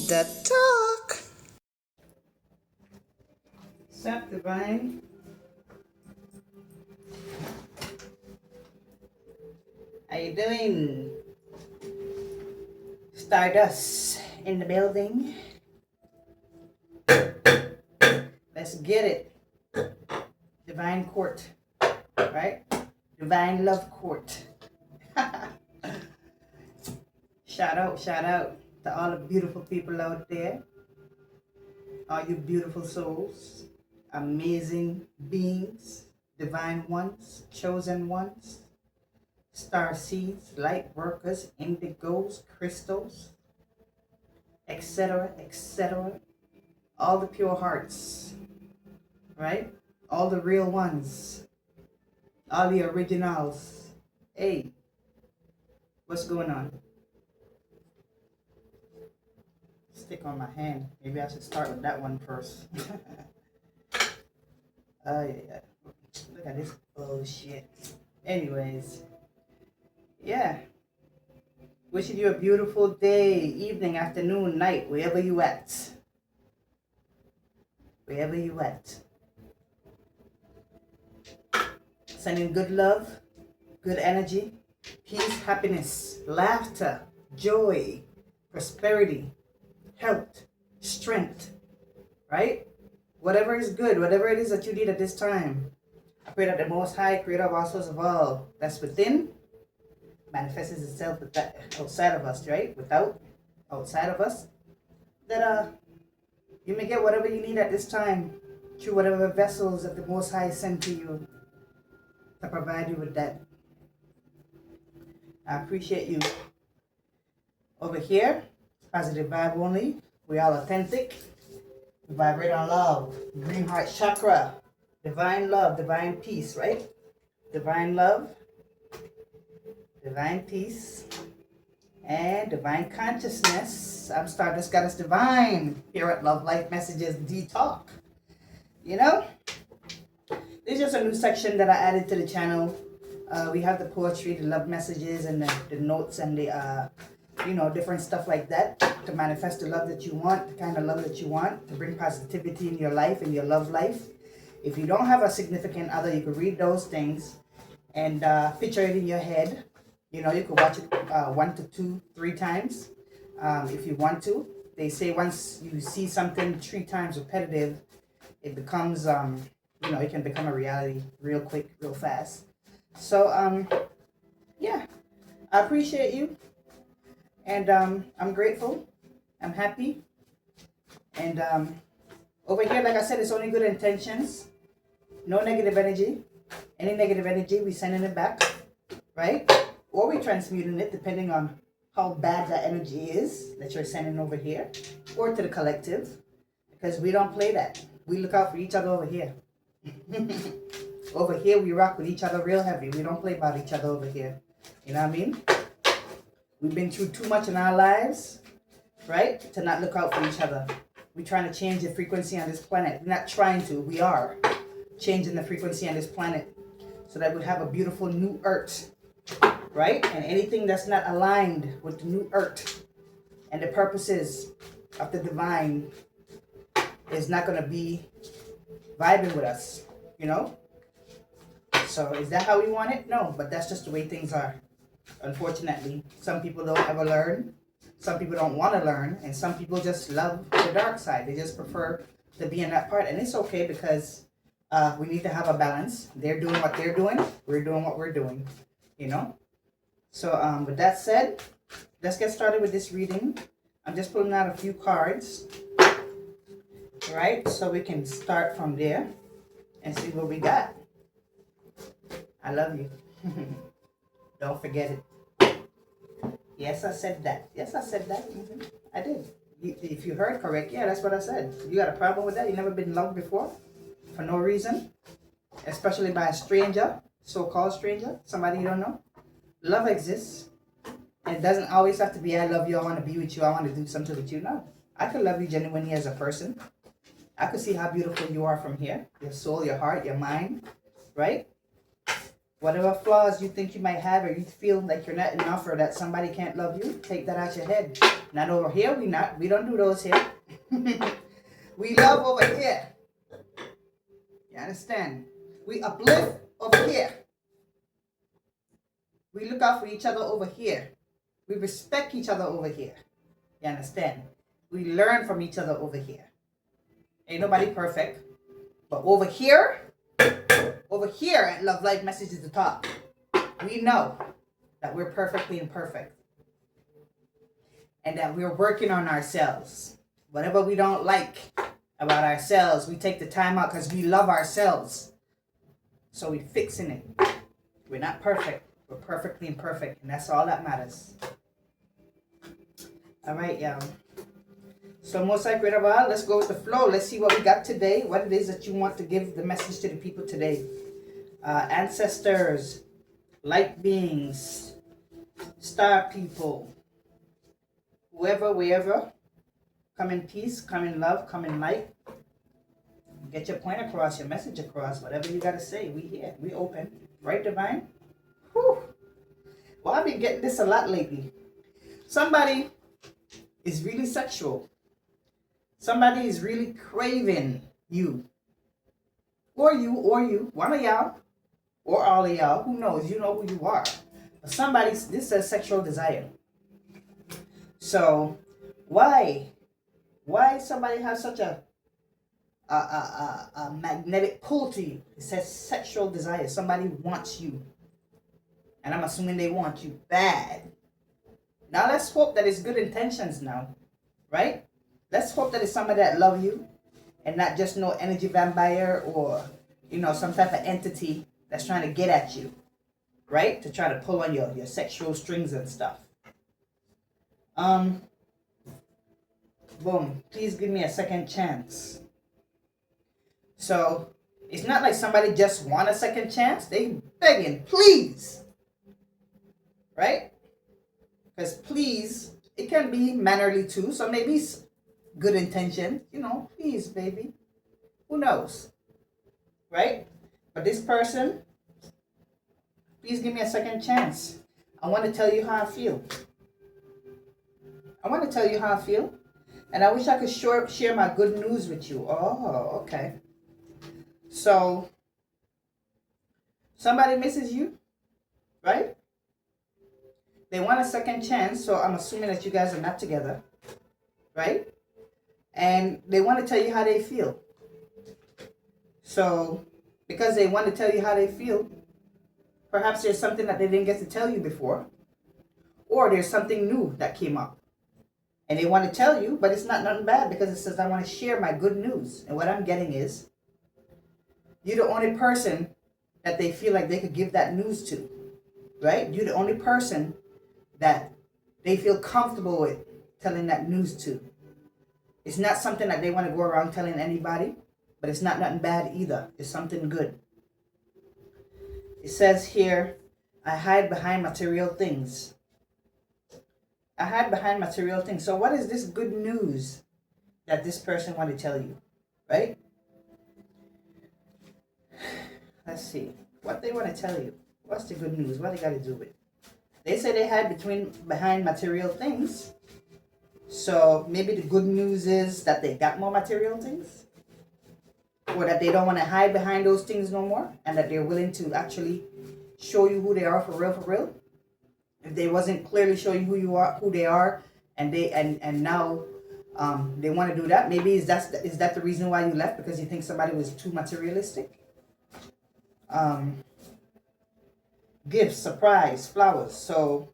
The talk. Sup, Divine? How you doing? Stardust in the building. Let's get it. Divine Court, right? Divine Love Court. Shout out to all the beautiful people out there. All you beautiful souls, amazing beings, divine ones, chosen ones, star seeds, light workers, indigos, crystals, etc., etc. All the pure hearts, right? All the real ones, all the originals. Hey, what's going on? Stick on my hand. Maybe I should start with that one first. Yeah. Look at this bullshit. Anyways, yeah. Wishing you a beautiful day, evening, afternoon, night, wherever you at. Wherever you at. Sending good love, good energy, peace, happiness, laughter, joy, prosperity, health, strength, right? Whatever is good, whatever it is that you need at this time. I pray that the Most High, Creator of all souls of all that's within, manifests itself with that outside of us, right? Outside of us, that you may get whatever you need at this time through whatever vessels that the Most High sent to you to provide you with that. I appreciate you. Over here, positive vibe only. We all authentic. We vibrate on love. Green heart chakra. Divine love, divine peace, right? Divine love, divine peace, and divine consciousness. I'm Stardust Goddess Divine here at Lovelifemessages D-Talk. You know, this is just a new section that I added to the channel. We have the poetry, the love messages, and the notes, and the different stuff like that to manifest the love that you want, the kind of love that you want, to bring positivity in your life, in your love life. If you don't have a significant other, you could read those things and picture it in your head. You know, you could watch it 1 to 2, 3 times if you want to. They say once you see something 3 times repetitive, it becomes, it can become a reality real quick, real fast. So, yeah, I appreciate you. And I'm grateful. I'm happy. And over here, like I said, it's only good intentions. No negative energy. Any negative energy, we sending it back, right? Or we transmuting it, depending on how bad that energy is that you're sending over here, or to the collective, because we don't play that. We look out for each other over here. Over here, we rock with each other real heavy. We don't play about each other over here. You know what I mean? We've been through too much in our lives, right, to not look out for each other. We're trying to change the frequency on this planet. We're not trying to. We are changing the frequency on this planet so that we have a beautiful new earth, right? And anything that's not aligned with the new earth and the purposes of the divine is not going to be vibing with us, you know? So is that how we want it? No, but that's just the way things are. Unfortunately, some people don't ever learn. Some people don't want to learn. And some people just love the dark side. They just prefer to be in that part. And it's okay, because we need to have a balance. They're doing what they're doing. We're doing what we're doing. You know? So with that said, let's get started with this reading. I'm just pulling out a few cards. Right? So we can start from there and see what we got. I love you. Don't forget it. Yes, I said that. Yes, I said that. I did. If you heard correct, yeah, that's what I said. You got a problem with that? You never been loved before? For no reason? Especially by a stranger, so-called stranger, somebody you don't know? Love exists. And it doesn't always have to be, I love you, I want to be with you, I want to do something with you. No. I could love you genuinely as a person. I could see how beautiful you are from here. Your soul, your heart, your mind. Right? Whatever flaws you think you might have, or you feel like you're not enough, or that somebody can't love you, take that out your head. Not over here. We don't do those here. We love over here. You understand? We uplift over here. We look out for each other over here. We respect each other over here. You understand? We learn from each other over here. Ain't nobody perfect. But over here at Love Life Messages to Talk, we know that we're perfectly imperfect. And that we're working on ourselves. Whatever we don't like about ourselves, we take the time out because we love ourselves. So we're fixing it. We're not perfect. We're perfectly imperfect. And that's all that matters. All right, y'all. So most likely of all, let's go with the flow. Let's see what we got today. What it is that you want to give the message to the people today. Ancestors, light beings, star people, whoever, wherever. Come in peace, come in love, come in light. Get your point across, your message across, whatever you got to say. We here, we open. Right, Divine? Whew. Well, I've been getting this a lot lately. Somebody is really sexual. Somebody is really craving you. Or you, one of y'all, or all of y'all, who knows? You know who you are. But this says sexual desire. So, why somebody has such a magnetic pull to you? It says sexual desire. Somebody wants you. And I'm assuming they want you bad. Now let's hope that it's good intentions now. Right? Let's hope that it's somebody that love you. And not just no energy vampire or, some type of entity that's trying to get at you. Right? To try to pull on your sexual strings and stuff. Boom. Please give me a second chance. So, it's not like somebody just want a second chance. They begging, please. Right? Because please, it can be mannerly too. So maybe it's good intention. Please, baby. Who knows? Right? But this person, please give me a second chance. I want to tell you how I feel. And I wish I could share my good news with you. Oh, okay. So, somebody misses you, right? They want a second chance, so I'm assuming that you guys are not together, right? And they want to tell you how they feel. So, because they want to tell you how they feel, perhaps there's something that they didn't get to tell you before, or there's something new that came up. And they want to tell you, but it's not nothing bad because it says I want to share my good news. And what I'm getting is, you're the only person that they feel like they could give that news to, right? You're the only person that they feel comfortable with telling that news to. It's not something that they want to go around telling anybody, but it's not nothing bad either. It's something good. It says here, I hide behind material things. I hide behind material things. So what is this good news that this person want to tell you, right? Let's see. What they want to tell you. What's the good news? What they got to do with it? They say they hide behind material things. So maybe the good news is that they got more material things. Or that they don't want to hide behind those things no more. And that they're willing to actually show you who they are for real. If they wasn't clearly showing who they are, and now they want to do that, maybe is that the reason why you left, because you think somebody was too materialistic? Gifts, surprise, flowers. So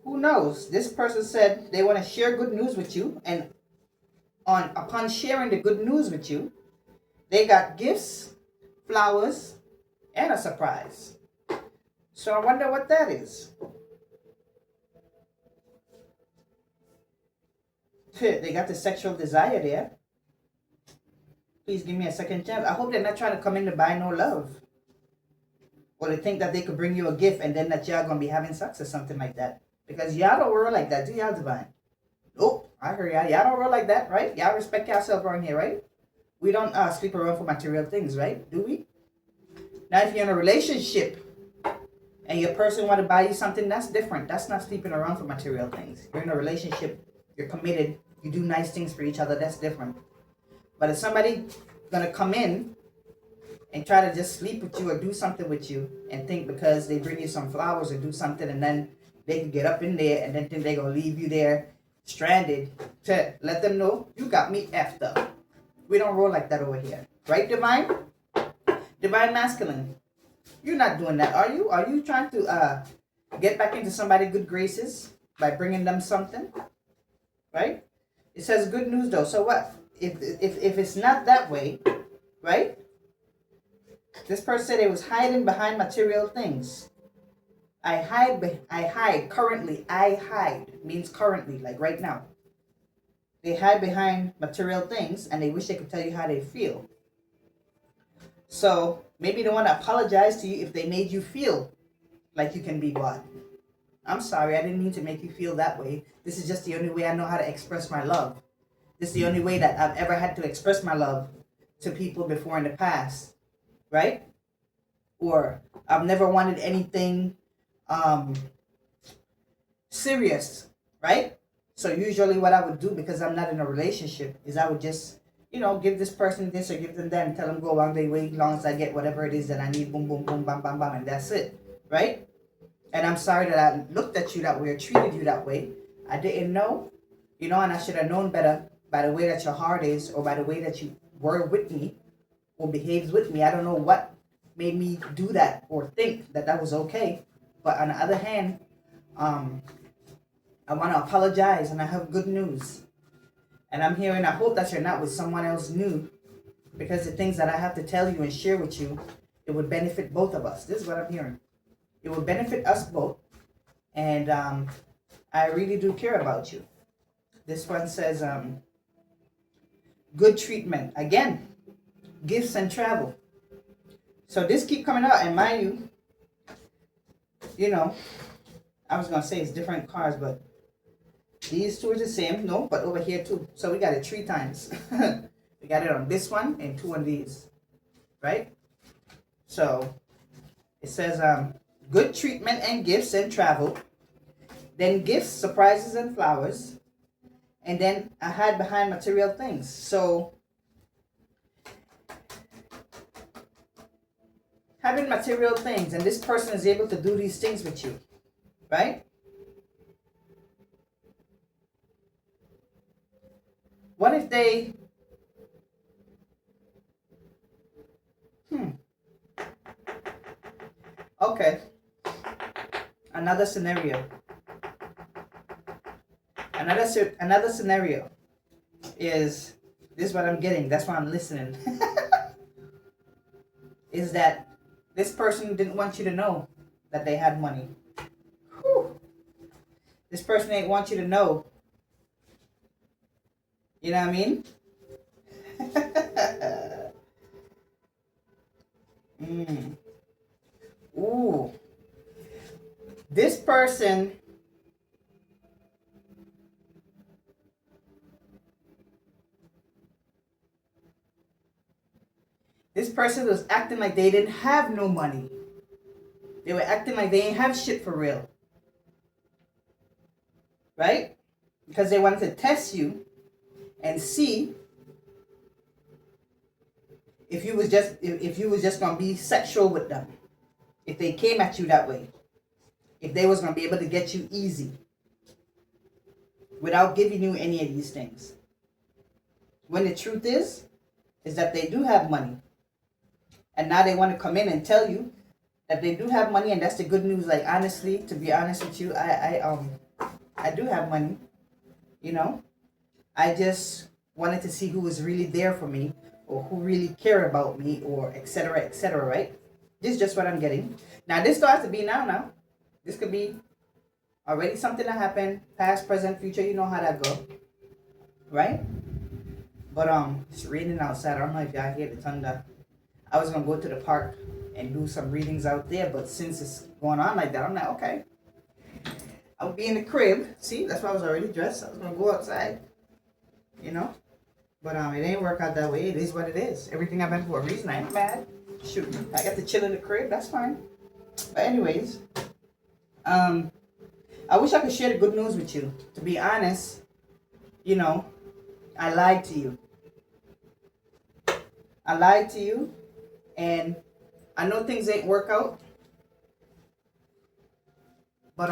who knows? This person said they want to share good news with you, and upon sharing the good news with you, they got gifts, flowers, and a surprise. So I wonder what that is. They got the sexual desire there. Please give me a second chance. I hope they're not trying to come in to buy no love. Or they think that they could bring you a gift and then that y'all going to be having sex or something like that. Because y'all don't roll like that, do y'all, Divine? Nope, I heard y'all. Y'all don't roll like that, right? Y'all respect yourself around here, right? We don't sleep around for material things, right? Do we? Now, if you're in a relationship and your person want to buy you something, that's different. That's not sleeping around for material things. You're in a relationship, you're committed, you do nice things for each other, that's different. But if somebody gonna come in and try to just sleep with you or do something with you and think because they bring you some flowers or do something and then they can get up in there and then think they're gonna leave you there stranded, to let them know you got me effed up. We don't roll like that over here. Right, Divine? Divine Masculine. You're not doing that, are you? Are you trying to get back into somebody's good graces by bringing them something? Right? It says good news though. So what? If it's not that way, right? This person said it was hiding behind material things. I hide currently. I hide means currently, like right now. They hide behind material things and they wish they could tell you how they feel. So maybe they want to apologize to you if they made you feel like you can be bought. I'm sorry, I didn't mean to make you feel that way. This is just the only way I know how to express my love. This is the only way that I've ever had to express my love to people before in the past, right? Or I've never wanted anything serious, right? So usually what I would do, because I'm not in a relationship, is I would just, give this person this or give them that and tell them go along their way as long as I get whatever it is that I need, boom, boom, boom, bam, bam, bam, and that's it, right? And I'm sorry that I looked at you that way or treated you that way. I didn't know, and I should have known better by the way that your heart is or by the way that you were with me or behaves with me. I don't know what made me do that or think that was okay. But on the other hand, I want to apologize and I have good news. And I'm here and I hope that you're not with someone else new, because the things that I have to tell you and share with you, it would benefit both of us. This is what I'm hearing. It would benefit us both. And I really do care about you. This one says, good treatment. Again, gifts and travel. So this keep coming out, and mind you, I was going to say it's different cars, but these two are the same. No, but over here too. So we got it 3 times. We got it on this one and 2 on these. Right? So it says good treatment and gifts and travel. Then gifts, surprises, and flowers. And then I hide behind material things. So having material things, and this person is able to do these things with you. Right? What if they... Okay. Another scenario. Another scenario is... This is what I'm getting. That's why I'm listening. Is that this person didn't want you to know that they had money. Whew. This person ain't want you to know. You know what I mean? Ooh. This person was acting like they didn't have no money. They were acting like they didn't have shit for real. Right? Because they wanted to test you and see if you was just gonna be sexual with them. If they came at you that way. If they was gonna be able to get you easy. Without giving you any of these things. When the truth is that they do have money. And now they want to come in and tell you that they do have money, and that's the good news. Like, honestly, to be honest with you, I do have money. I just wanted to see who was really there for me, or who really cared about me, or etc., right? This is just what I'm getting. Now, this don't have to be now. This could be already something that happened, past, present, future. You know how that go, right? But it's raining outside. I don't know if y'all hear the thunder. I was gonna go to the park and do some readings out there, but since it's going on like that, I'm like, okay. I'll be in the crib. See, that's why I was already dressed. I was gonna go outside, But it ain't work out that way. It is what it is. Everything happened for a reason. I ain't mad. Shoot, I got to chill in the crib. That's fine. But anyways, I wish I could share the good news with you. To be honest, you know, I lied to you. I lied to you, and I know things ain't work out. But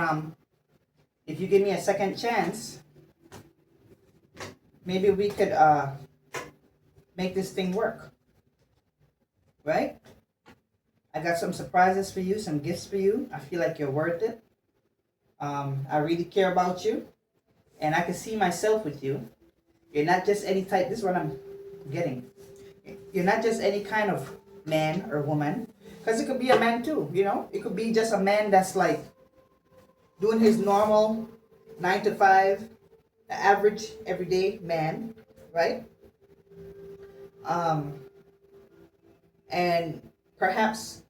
if you give me a second chance, maybe we could make this thing work. Right? I got some surprises for you, some gifts for you. I feel like you're worth it. I really care about you, and I can see myself with you. You're not just any type. This is what I'm getting. You're not just any kind of man or woman, because it could be a man too. You know, it could be just a man that's like doing his normal 9 to 5, the average everyday man, right? And perhaps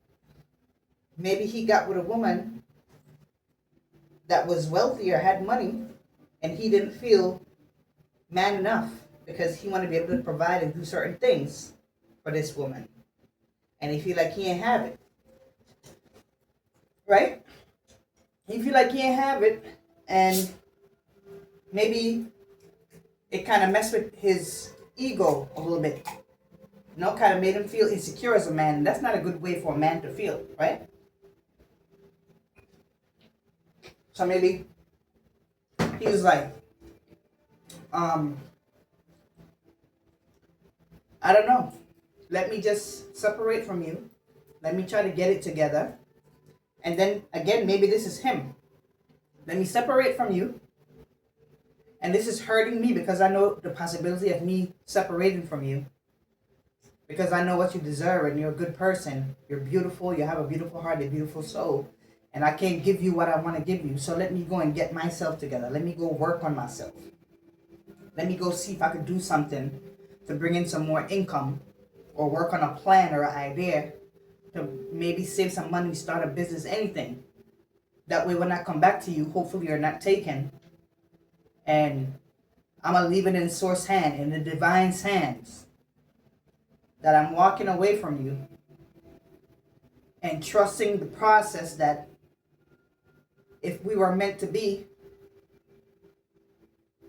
maybe he got with a woman that was wealthy or had money, and he didn't feel man enough because he wanted to be able to provide and do certain things for this woman, and he feel like he ain't have it, right? He feel like he ain't have it, and maybe it kind of messed with his ego a little bit. You know, kind of made him feel insecure as a man, and that's not a good way for a man to feel, right? So maybe he was like, I don't know. Let me just separate from you. Let me try to get it together. And then again, maybe this is him. Let me separate from you. And this is hurting me because I know the possibility of me separating from you. Because I know what you deserve, and you're a good person. You're beautiful. You have a beautiful heart, a beautiful soul. And I can't give you what I want to give you. So let me go and get myself together. Let me go work on myself. Let me go see if I could do something to bring in some more income, or work on a plan or an idea to maybe save some money, start a business, anything. That way when I come back to you, hopefully you're not taken. And I'm going to leave it in source hand, in the divine's hands. That I'm walking away from you and trusting the process that if we were meant to be,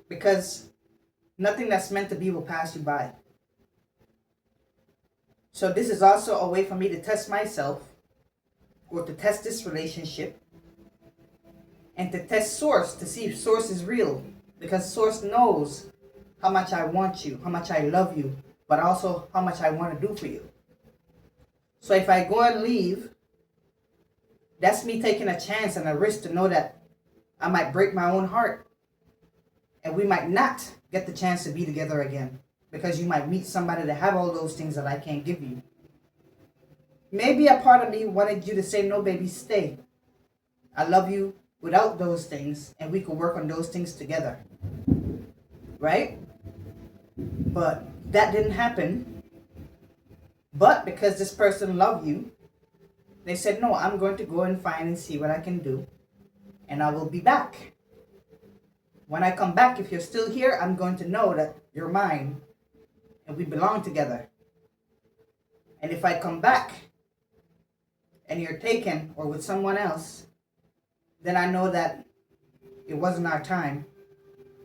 because nothing that's meant to be will pass you by. So this is also a way for me to test myself, or to test this relationship, and to test source to see if source is real, because source knows how much I want you, how much I love you, but also how much I want to do for you. So if I go and leave, that's me taking a chance and a risk to know that I might break my own heart, and we might not get the chance to be together again, because you might meet somebody that have all those things that I can't give you. Maybe a part of me wanted you to say, no, baby, stay. I love you without those things, and we could work on those things together. Right? But that didn't happen. But because this person loved you, they said, no, I'm going to go and find and see what I can do, and I will be back. When I come back, if you're still here, I'm going to know that you're mine and we belong together. And if I come back and you're taken or with someone else, then I know that it wasn't our time,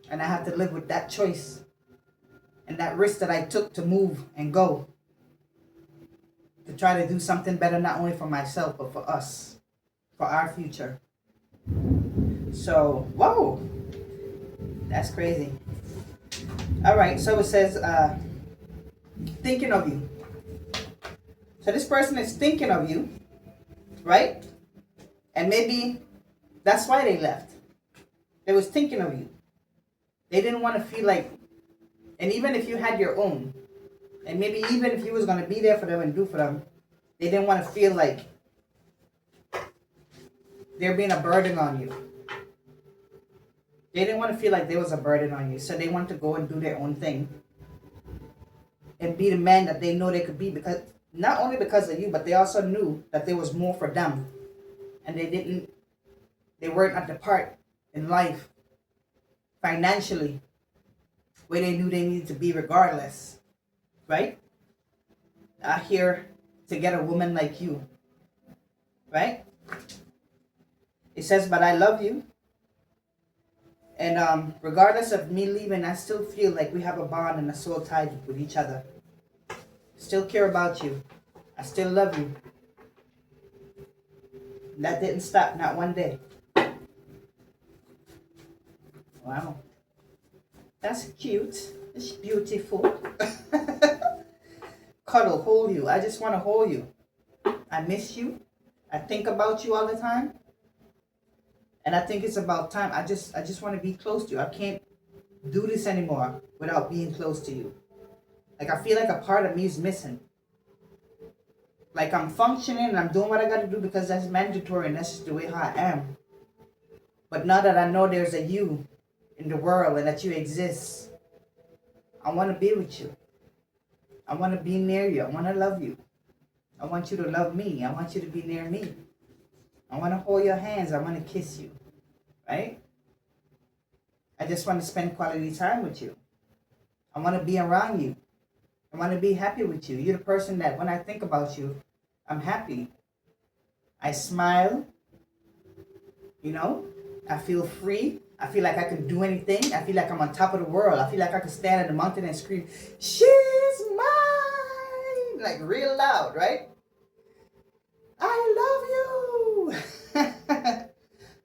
and I have to live with that choice and that risk that I took to move and go, to try to do something better, not only for myself, but for us, for our future. So, whoa, that's crazy. All right, so it says, thinking of you. So this person is thinking of you, right? And maybe that's why they left. They was thinking of you. They didn't want to feel like, and even if you had your own, and maybe even if you was going to be there for them and do for them, they didn't want to feel like they're being a burden on you. They didn't want to feel like there was a burden on you. So they wanted to go and do their own thing and be the man that they know they could be, because not only because of you, but they also knew that there was more for them. And they weren't at the part in life financially where they knew they needed to be regardless. Right? I hear to get a woman like you, right? It says, but I love you. And regardless of me leaving, I still feel like we have a bond and a soul tied with each other. Still care about you. I still love you. That didn't stop, not one day. Wow. That's cute. It's beautiful. Cuddle, hold you. I just want to hold you. I miss you. I think about you all the time. And I think it's about time. I just want to be close to you. I can't do this anymore without being close to you. Like, I feel like a part of me is missing. Like, I'm functioning and I'm doing what I got to do because that's mandatory and that's just the way how I am. But now that I know there's a you in the world and that you exist, I want to be with you. I want to be near you. I want to love you. I want you to love me. I want you to be near me. I want to hold your hands. I want to kiss you. Right? I just want to spend quality time with you. I want to be around you. I want to be happy with you. You're the person that when I think about you, I'm happy. I smile. You know? I feel free. I feel like I can do anything. I feel like I'm on top of the world. I feel like I can stand at the mountain and scream, she's mine! Like real loud, right? I love you!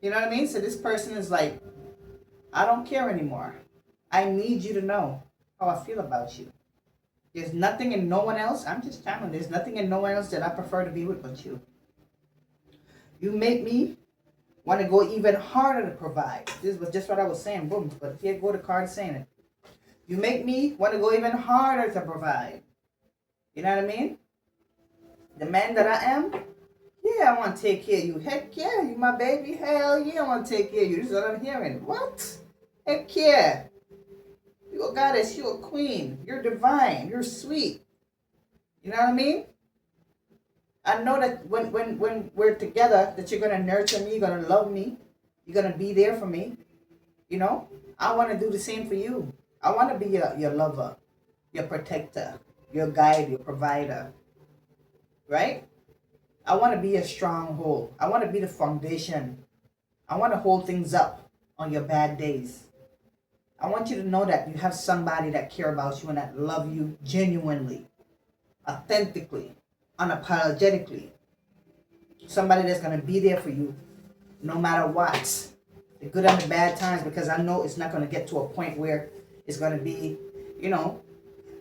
You know what I mean? So this person is like, I don't care anymore. I need you to know how I feel about you. There's nothing in no one else. I'm just telling you, there's nothing in no one else that I prefer to be with but you. You make me want to go even harder to provide. This was just what I was saying. Boom. But here go the card saying it. You make me want to go even harder to provide. You know what I mean? The man that I am, yeah, I want to take care of you. Heck yeah, you my baby. Hell yeah, I want to take care of you. This is what I'm hearing. What? Heck yeah. You're a goddess. You're a queen. You're divine. You're sweet. You know what I mean? I know that when we're together, that you're going to nurture me. You're going to love me. You're going to be there for me. You know? I want to do the same for you. I want to be your lover, your protector, your guide, your provider. Right? I want to be a stronghold. I want to be the foundation. I want to hold things up on your bad days. I want you to know that you have somebody that care about you and that love you genuinely, authentically, unapologetically. Somebody that's going to be there for you no matter what. The good and the bad times, because I know it's not going to get to a point where it's going to be, you know,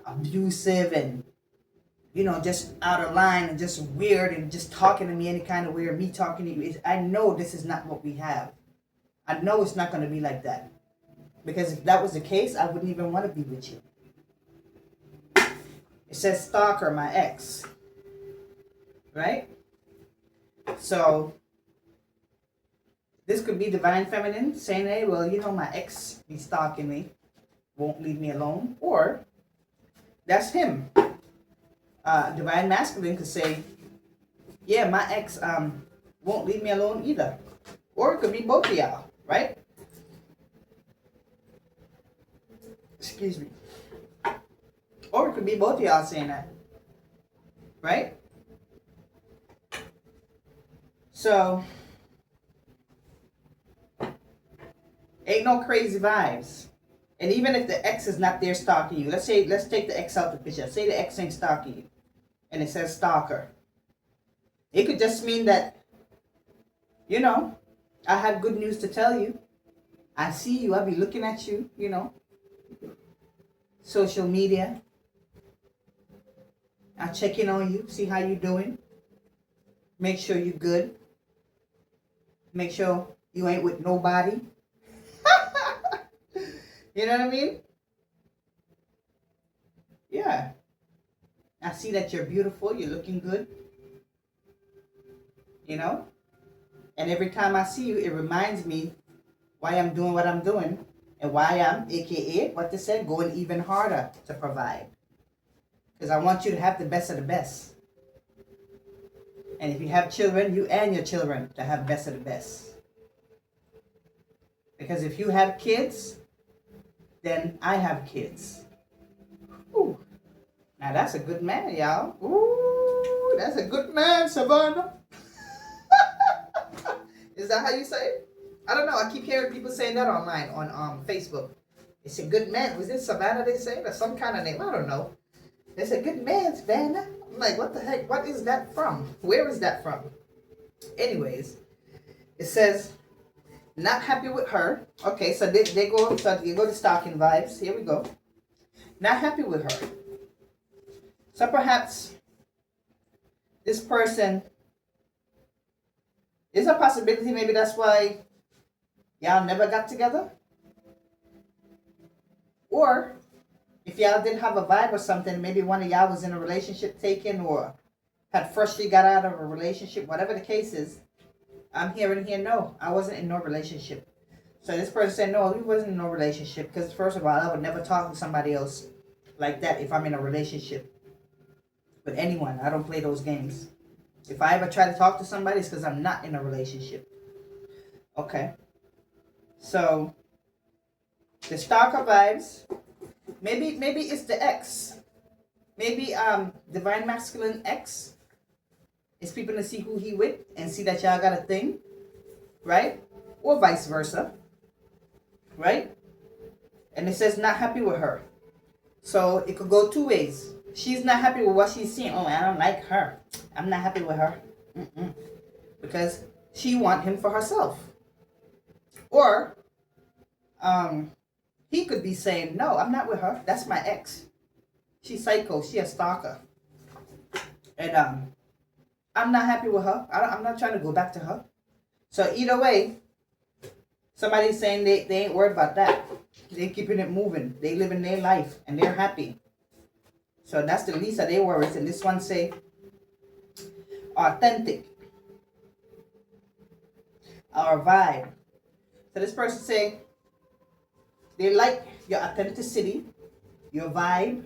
abusive and, you know, just out of line and just weird and just talking to me any kind of weird, me talking to you. I know this is not what we have. I know it's not going to be like that. Because if that was the case, I wouldn't even want to be with you. It says stalker, my ex. Right? So, this could be divine feminine saying, hey, well, you know, my ex be stalking me. Won't leave me alone. Or, that's him. Divine masculine could say, yeah, my ex won't leave me alone either. Or it could be both of y'all. Right? Excuse me. Or it could be both of y'all saying that. Right? So, ain't no crazy vibes. And even if the ex is not there stalking you, let's take the ex out the picture. Say the ex ain't stalking you. And it says stalker. It could just mean that, you know, I have good news to tell you. I see you. I'll be looking at you, you know. Social media. I'll check in on you, see how you're doing. Make sure you're good. Make sure you ain't with nobody. You know what I mean? Yeah. I see that you're beautiful, you're looking good. You know? And every time I see you, it reminds me why I'm doing what I'm doing. And why I'm, aka, what they said, going even harder to provide. Because I want you to have the best of the best. And if you have children, you and your children to have best of the best. Because if you have kids, then I have kids. Ooh. Now that's a good man, y'all. Ooh, that's a good man, Savannah. Is that how you say it? I don't know. I keep hearing people saying that online on Facebook. It's a good man. Was it Savannah they say? Or some kind of name? I don't know. It's a good man, Savannah. I'm like, what the heck? What is that from? Where is that from? Anyways, it says, not happy with her. Okay, so they go to stalking vibes. Here we go. Not happy with her. So perhaps this person, is a possibility maybe that's why y'all never got together? Or if y'all did have a vibe or something, maybe one of y'all was in a relationship taken or had freshly got out of a relationship, whatever the case is. I'm hearing here, no, I wasn't in no relationship. So this person said, no, he wasn't in no relationship because first of all, I would never talk to somebody else like that if I'm in a relationship with anyone. I don't play those games. If I ever try to talk to somebody, it's because I'm not in a relationship. Okay. So, the stalker vibes. Maybe it's the ex. Maybe divine masculine ex is people to see who he with and see that y'all got a thing, right? Or vice versa, right? And it says not happy with her. So it could go two ways. She's not happy with what she's seeing. Oh, I don't like her. I'm not happy with her. Because she want him for herself. Or he could be saying, no, I'm not with her. That's my ex. She's psycho. She a stalker. And I'm not happy with her. I'm not trying to go back to her. So either way, somebody's saying they ain't worried about that. They keeping it moving. They living their life and they're happy. So that's the least of their worries. And this one say, authentic. Our vibe. So this person say, they like your authenticity, your vibe,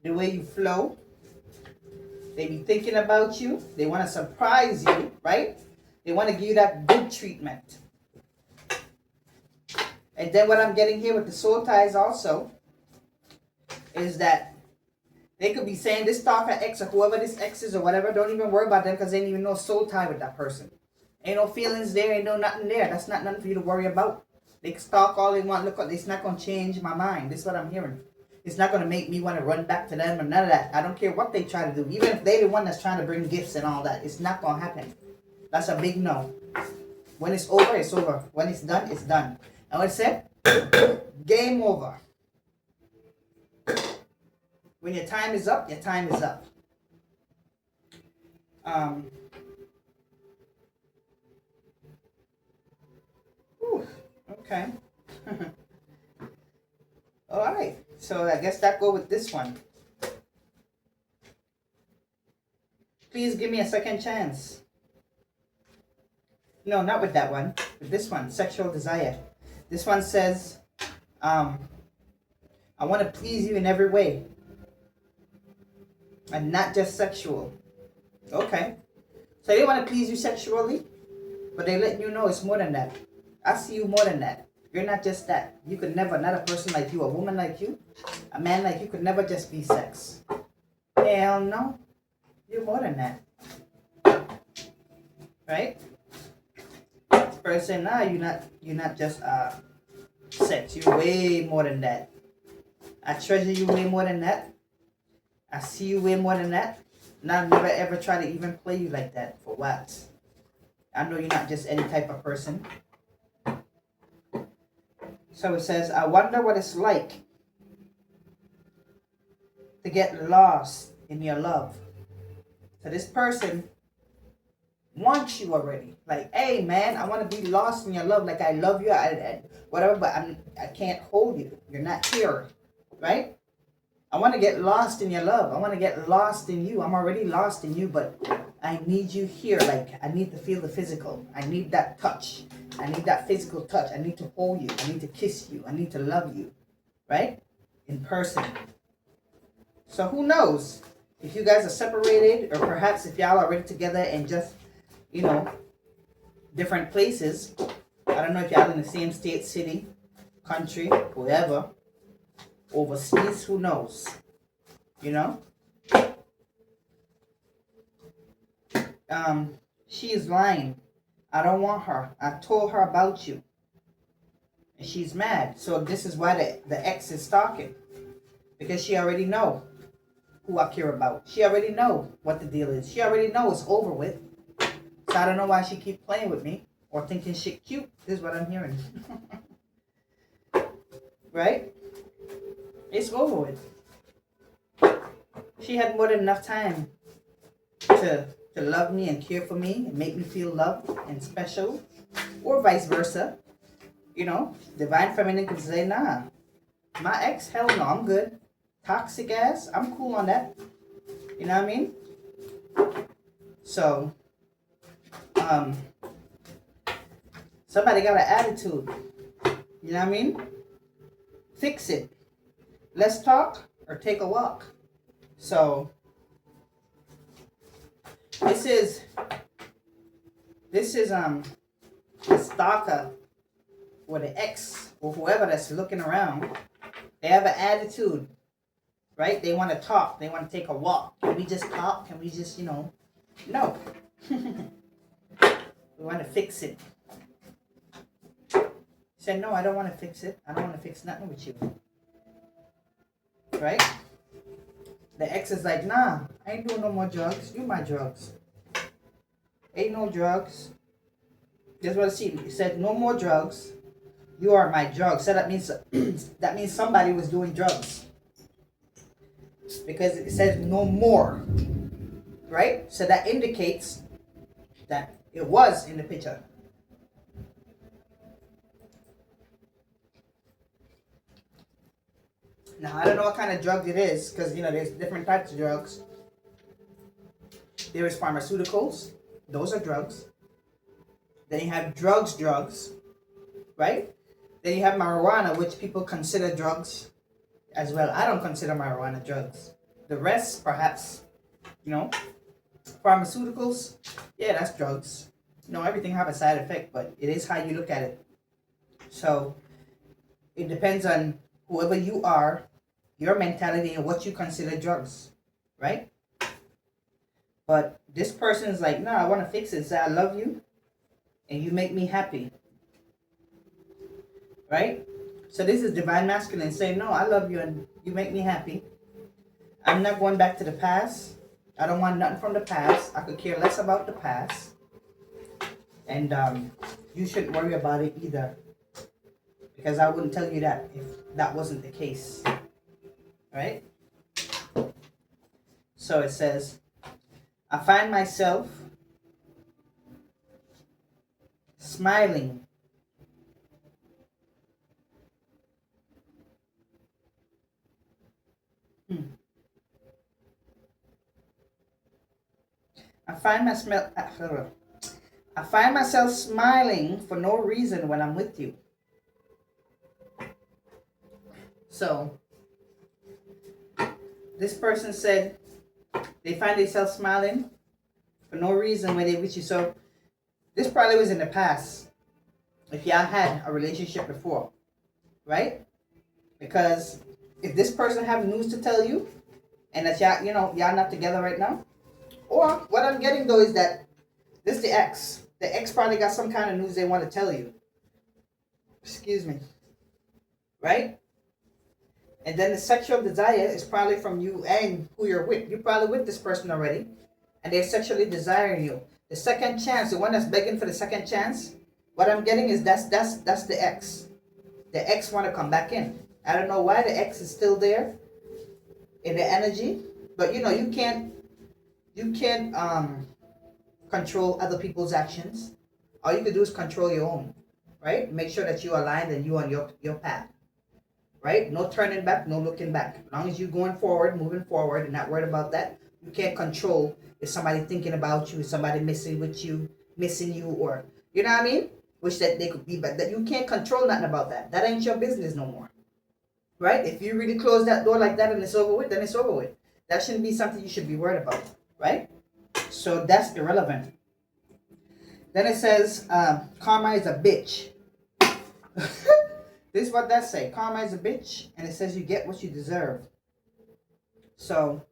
the way you flow. They be thinking about you. They want to surprise you, right? They want to give you that good treatment. And then what I'm getting here with the soul ties also is that they could be saying this stalker ex or whoever this ex is or whatever, don't even worry about them because they ain't even no soul tie with that person. Ain't no feelings there, ain't no nothing there. That's not nothing for you to worry about. They can stalk all they want. Look, it's not going to change my mind. This is what I'm hearing. It's not going to make me want to run back to them or none of that. I don't care what they try to do. Even if they're the one that's trying to bring gifts and all that, it's not going to happen. That's a big no. When it's over, it's over. When it's done, it's done. And what it said? Game over. When your time is up, your time is up. Okay. All right. So I guess that go with this one. Please give me a second chance. No, not with that one. With this one, sexual desire. This one says, I want to please you in every way. And not just sexual. Okay. So they want to please you sexually, but they letting you know it's more than that. I see you more than that. You're not just that. You could never, not a person like you, a woman like you, a man like you could never just be sex. Hell no. You're more than that. Right? This person, nah, you're not just sex. You're way more than that. I treasure you way more than that. I see you way more than that. And I'll never ever try to even play you like that. For what? I know you're not just any type of person. So it says, I wonder what it's like to get lost in your love. So this person wants you already. Like, hey man, I want to be lost in your love. Like I love you, I whatever, but I can't hold you. You're not here, right? I want to get lost in your love. I want to get lost in you. I'm already lost in you, but I need you here. Like I need to feel the physical. I need that touch. I need that physical touch. I need to hold you. I need to kiss you. I need to love you, right? In person. So who knows if you guys are separated, or perhaps if y'all are already together and just, you know, different places. I don't know if y'all in the same state, city, country, whatever. Overseas, who knows? You know? She is lying. I don't want her. I told her about you. And she's mad. So this is why the ex is stalking. Because she already know who I care about. She already know what the deal is. She already know it's over with. So I don't know why she keep playing with me or thinking shit cute. This is what I'm hearing. Right? It's over with. She had more than enough time to love me and care for me and make me feel loved and special, or vice versa. You know, divine feminine could say, nah, my ex, hell no, I'm good. Toxic ass, I'm cool on that. You know what I mean? So, somebody got an attitude. You know what I mean? Fix it. Let's talk or take a walk. So, this is the stalker or the ex or whoever that's looking around. They have an attitude, right? They want to talk. They want to take a walk. Can we just talk? Can we just, no. We want to fix it. He said, no, I don't want to fix it. I don't want to fix nothing with you. Right? The ex is like, nah, I ain't doing no more drugs. You my drugs. Ain't no drugs. That's what I see. He said, no more drugs. You are my drugs. So that means somebody was doing drugs. Because it says no more. Right? So that indicates that it was in the picture. Now, I don't know what kind of drug it is, because, there's different types of drugs. There is pharmaceuticals. Those are drugs. Then you have drugs, right? Then you have marijuana, which people consider drugs as well. I don't consider marijuana drugs. The rest, perhaps, pharmaceuticals, yeah, that's drugs. Everything have a side effect, but it is how you look at it. So, it depends on whoever you are, your mentality, and what you consider drugs, right? But this person is like, no, I want to fix it. Say, I love you, and you make me happy, right? So this is divine masculine saying, no, I love you, and you make me happy. I'm not going back to the past. I don't want nothing from the past. I could care less about the past. And you shouldn't worry about it either. Because I wouldn't tell you that if that wasn't the case. Right? So it says, I find myself smiling. I find myself smiling for no reason when I'm with you. So, this person said they find themselves smiling for no reason when they're with you. So, this probably was in the past. If y'all had a relationship before, right? Because if this person have news to tell you, and that y'all not together right now, or what I'm getting though is that this is the ex. The ex probably got some kind of news they want to tell you. Excuse me. Right? And then the sexual desire is probably from you and who you're with. You're probably with this person already, and they're sexually desiring you. The second chance, the one that's begging for the second chance, what I'm getting is that's the ex. The ex want to come back in. I don't know why the ex is still there in the energy, but you can't control other people's actions. All you can do is control your own, right? Make sure that you are aligned and you on your path, right? No turning back, no looking back. As long as you're going forward, moving forward, and not worried about that, you can't control if somebody thinking about you, if somebody missing you, or you know what I mean? Which that they could be, but that you can't control nothing about that. That ain't your business no more, right? If you really close that door like that and it's over with, then it's over with. That shouldn't be something you should be worried about, right? So that's irrelevant. Then it says, karma is a bitch. This is what that say. Karma is a bitch, and it says you get what you deserve. So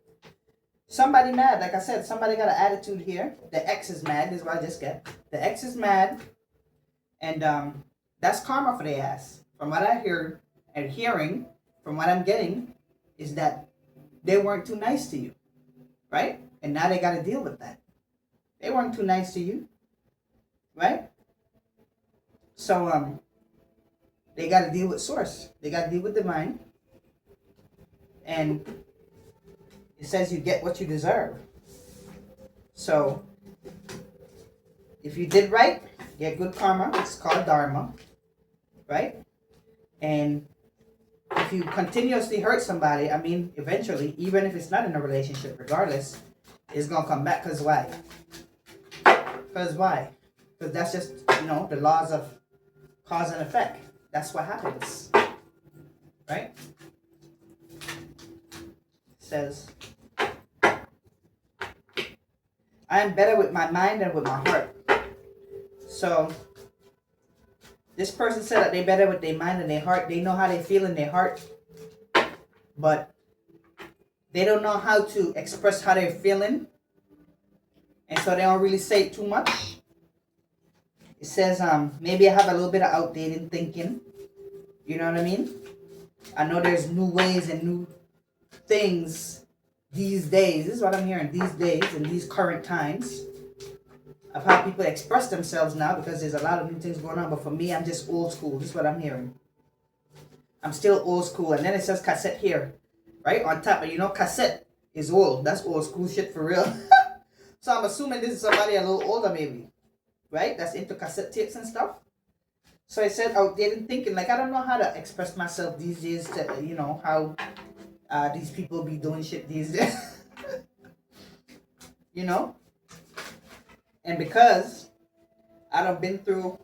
somebody mad, like I said, somebody got an attitude here. The ex is mad. This is what I just get. The ex is mad, and that's karma for their ass. From what I hear and hearing, from what I'm getting, is that they weren't too nice to you, right? And now they got to deal with that. They weren't too nice to you, right? So they got to deal with source. They got to deal with divine, and it says you get what you deserve. So if you did right, get good karma. It's called dharma, right? And if you continuously hurt somebody, I mean, eventually, even if it's not in a relationship, regardless, it's gonna come back. Cause why? Because why? Because that's just, the laws of cause and effect. That's what happens, right? It says, I am better with my mind than with my heart. So this person said that they're better with their mind and their heart. They know how they feel in their heart, but they don't know how to express how they're feeling, and so they don't really say it too much. It says, maybe I have a little bit of outdated thinking. You know what I mean? I know there's new ways and new things these days. This is what I'm hearing these days in these current times of how people express themselves now, because there's a lot of new things going on. But for me, I'm just old school. This is what I'm hearing. I'm still old school. And then it says cassette here, right on top. And cassette is old. That's old school shit for real. So I'm assuming this is somebody a little older maybe, right? That's into cassette tapes and stuff. So I said outdated thinking. Like, I don't know how to express myself these days to, how these people be doing shit these days. And because I done been through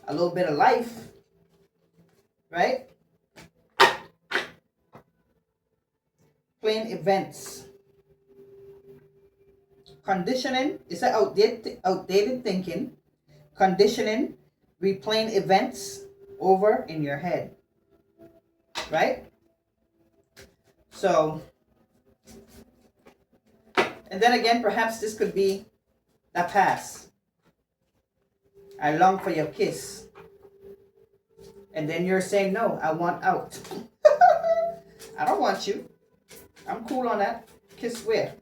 a little bit of life, right? Plain events. Conditioning is an outdated thinking. Conditioning, replaying events over in your head, right? So, and then again, perhaps this could be the past. I long for your kiss. And then you're saying, no, I want out. I don't want you. I'm cool on that. Kiss where?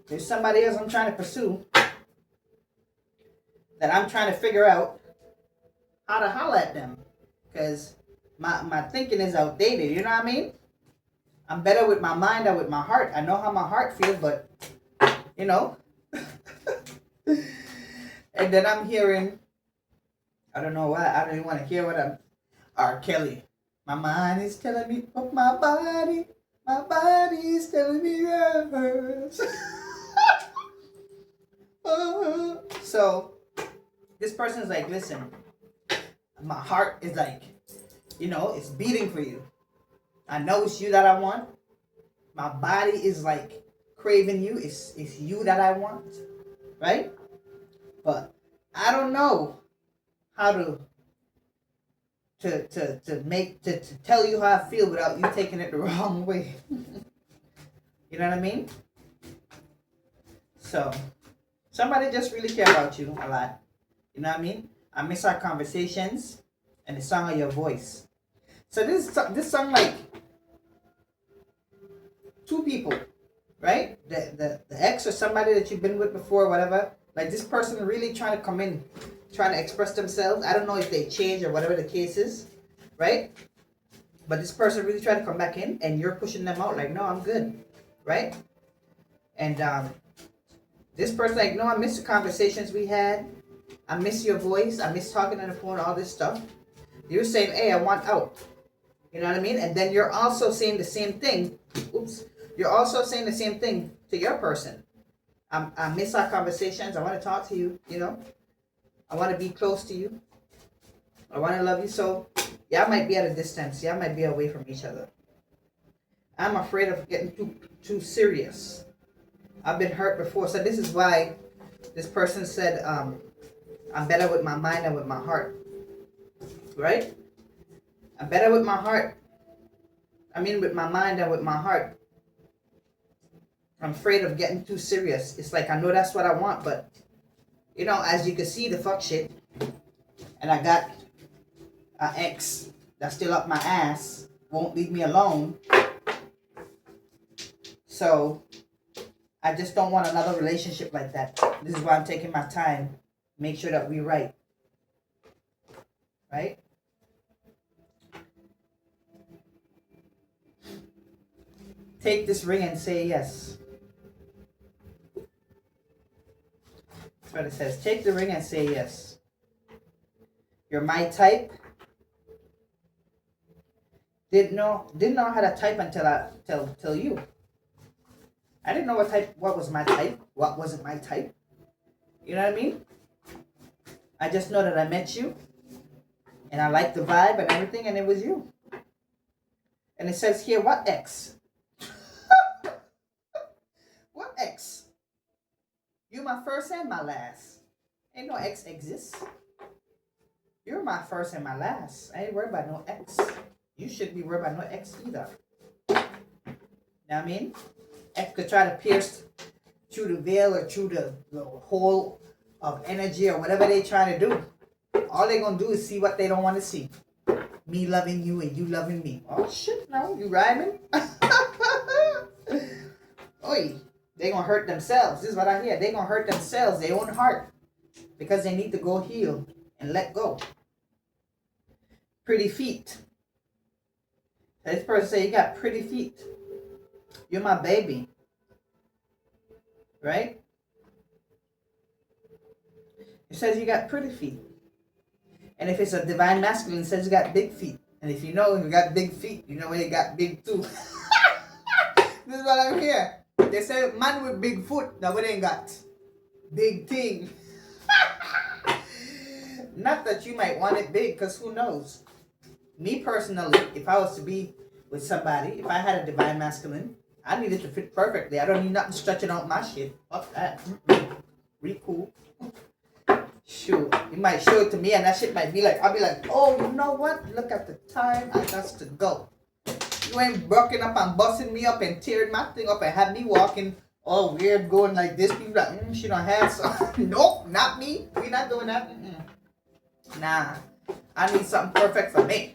There's somebody else I'm trying to pursue that I'm trying to figure out how to holler at them. Because my thinking is outdated. You know what I mean? I'm better with my mind than with my heart. I know how my heart feels, but, And then I'm hearing, I don't know why, I don't even want to hear what R. Kelly. My mind is telling me, but my body is telling me yes. So, this person is like, listen, my heart is like, it's beating for you. I know it's you that I want. My body is like craving you. It's you that I want, right? But I don't know how to tell you how I feel without you taking it the wrong way. You know what I mean? So somebody just really care about you a lot. You know what I mean? I miss our conversations and the song of your voice. So this song, like, two people, right? The ex or somebody that you've been with before, whatever. Like, this person really trying to come in, trying to express themselves. I don't know if they change or whatever the case is, right? But this person really trying to come back in, and you're pushing them out. Like, no, I'm good, right? And this person, like, no, I miss the conversations we had. I miss your voice. I miss talking on the phone, all this stuff. You're saying, hey, I want out. You know what I mean? And then you're also saying the same thing. Oops. You're also saying the same thing to your person. I miss our conversations. I want to talk to you, I want to be close to you. I want to love you. So, y'all might be at a distance. Y'all might be away from each other. I'm afraid of getting too serious. I've been hurt before. So this is why this person said, I'm better with my mind than with my heart. Right? I'm better with my heart. I mean, with my mind than with my heart. I'm afraid of getting too serious. It's like I know that's what I want, but you know, as you can see, the fuck shit. And I got an ex that's still up my ass, won't leave me alone. So I just don't want another relationship like that. This is why I'm taking my time. Make sure that we're right. Right? Take this ring and say yes. That's what it says. Take the ring and say yes. You're my type. Didn't know how to type until you. I didn't know what was my type, what wasn't my type. You know what I mean? I just know that I met you and I liked the vibe and everything, and it was you. And it says here, what ex? What ex? You're my first and my last. Ain't no ex exists. You're my first and my last. I ain't worried about no ex. You shouldn't be worried about no ex either. You know what I mean? Ex could try to pierce through the veil or through the hole of energy or whatever they try to do. All they gonna do is see what they don't want to see. Me loving you and you loving me. Oh shit, no, you rhyming? Oi, they gonna hurt themselves. This is what I hear. They gonna hurt themselves, their own heart. Because they need to go heal and let go. Pretty feet. This person say you got pretty feet. You're my baby. Right? It says you got pretty feet. And if it's a divine masculine, it says you got big feet. And if you know you got big feet, you know you got big too. This is what I'm here. They say man with big foot, now what they ain't got? Big thing. Not that you might want it big, because who knows? Me personally, if I was to be with somebody, if I had a divine masculine, I need it to fit perfectly. I don't need nothing stretching out my shit. Fuck that. Really cool. Shoot. You might show it to me and that shit might be like, I'll be like, oh, you know what? Look at the time. I got to go. You ain't bucking up and busting me up and tearing my thing up and have me walking all weird going like this. People like, she don't have some. Nope, not me. We not doing that. Nah. I need something perfect for me.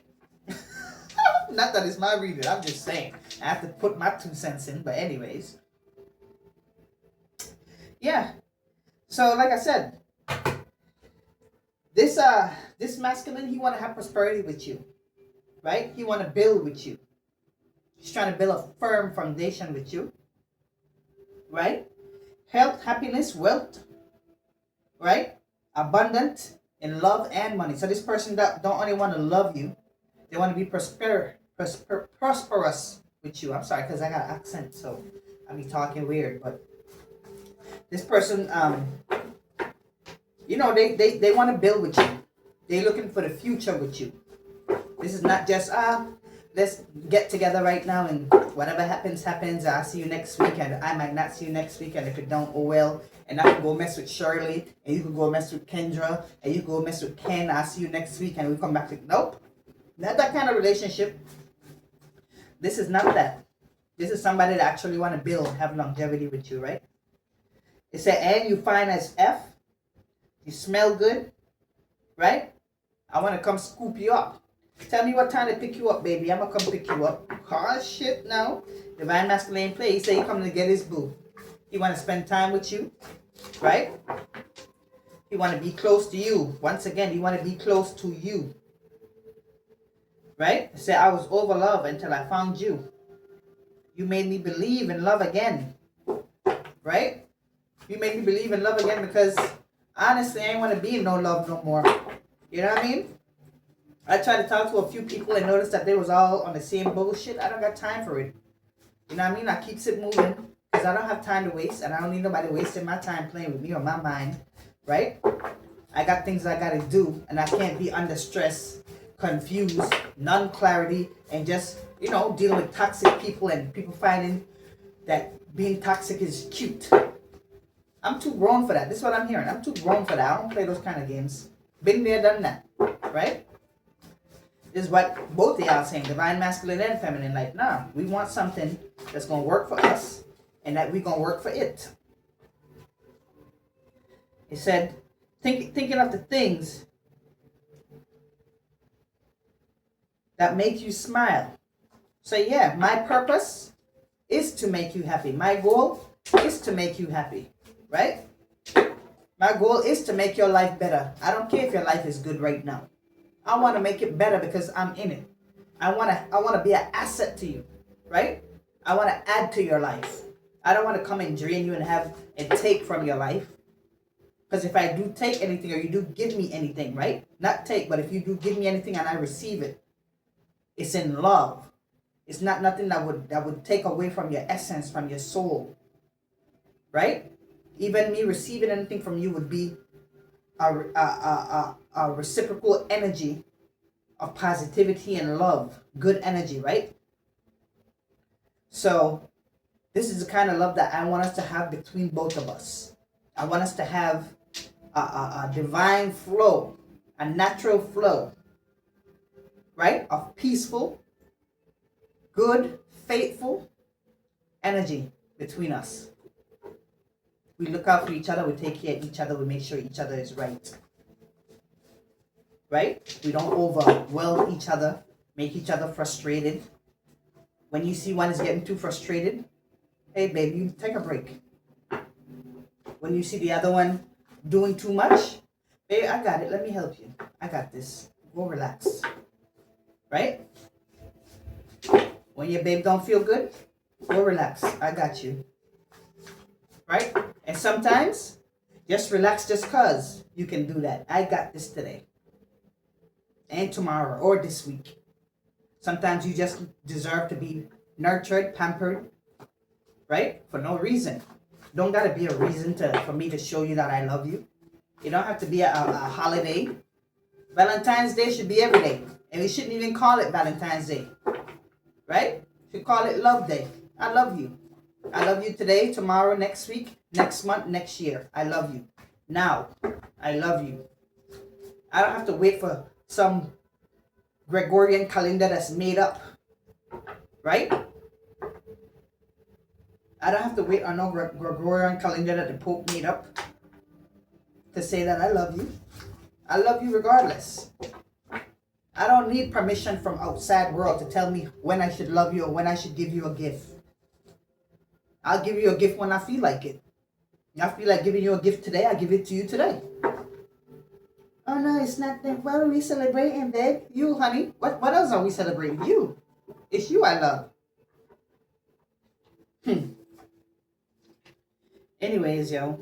Not that it's my reading, I'm just saying. I have to put my 2 cents in, but anyways. Yeah. So like I said, this masculine, he want to have prosperity with you. Right? He want to build with you. He's trying to build a firm foundation with you. Right? Health, happiness, wealth. Right? Abundant in love and money. So this person don't only want to love you, they want to be prosperous with you. I'm sorry, because I got an accent, so I be talking weird. But this person, you know, they want to build with you. They're looking for the future with you. This is not just, let's get together right now and whatever happens, happens. I'll see you next week, and I might not see you next week. And if it don't, oh well. And I can go mess with Shirley, and you can go mess with Kendra, and you can go mess with Ken. I'll see you next week, and we come back to, nope. Not that kind of relationship. This is not that. This is somebody that actually want to build, have longevity with you, right? It said, and you fine as F. You smell good, right? I want to come scoop you up. Tell me what time to pick you up, baby. I'm going to come pick you up. Oh, shit, no. Divine masculine play. He said he coming to get his boo. He want to spend time with you, right? He want to be close to you. Once again, he want to be close to you. Right? He said, I was over love until I found you. You made me believe in love again. Right? You made me believe in love again because honestly, I ain't want to be in no love no more. You know what I mean? I tried to talk to a few people and noticed that they was all on the same bullshit. I don't got time for it. You know what I mean? I keeps it moving because I don't have time to waste, and I don't need nobody wasting my time playing with me or my mind. Right? I got things I got to do, and I can't be under stress, confused, non-clarity, and just, you know, dealing with toxic people and people finding that being toxic is cute. I'm too grown for that. This is what I'm hearing. I'm too grown for that. I don't play those kind of games. Been there, done that. Right? This is what both of y'all saying. Divine masculine and feminine. Like, nah, we want something that's going to work for us. and that we're going to work for it. It said, thinking of the things that make you smile. So yeah, my purpose is to make you happy. My goal is to make you happy, right? My goal is to make your life better. I don't care if your life is good right now. I want to make it better because I'm in it. I want to be an asset to you, right? I want to add to your life. I don't want to come and drain you and have and take from your life. Because if I do take anything or you do give me anything, right? Not take, but if you do give me anything and I receive it, it's in love. It's not nothing that would take away from your essence, from your soul, right? Even me receiving anything from you would be a reciprocal energy of positivity and love, good energy, right? So this is the kind of love that I want us to have between both of us. I want us to have a divine flow, a natural flow, right? Of peaceful, good, faithful energy between us. We look out for each other, we take care of each other, we make sure each other is right. Right? We don't overwhelm each other, make each other frustrated. When you see one is getting too frustrated, hey baby, you take a break. When you see the other one doing too much, baby, I got it, let me help you. I got this. Go relax. Right? When your babe don't feel good, go relax. I got you. Right? And sometimes, just relax just cause you can do that. I got this today. And tomorrow or this week. Sometimes you just deserve to be nurtured, pampered, right? For no reason. Don't gotta be a reason for me to show you that I love you. It don't have to be a holiday. Valentine's Day should be every day. And we shouldn't even call it Valentine's Day. Right? We should call it Love Day. I love you. I love you today, tomorrow, next week, next month, next year. I love you. Now, I love you. I don't have to wait for some Gregorian calendar that's made up. Right? I don't have to wait on no Gregorian calendar that the Pope made up to say that I love you. I love you regardless. I don't need permission from outside world to tell me when I should love you or when I should give you a gift. I'll give you a gift when I feel like it. I feel like giving you a gift today, I give it to you today. Oh no, it's not that. What are we celebrating, babe? You, honey. What else are we celebrating? You. It's you I love. Anyways, yo.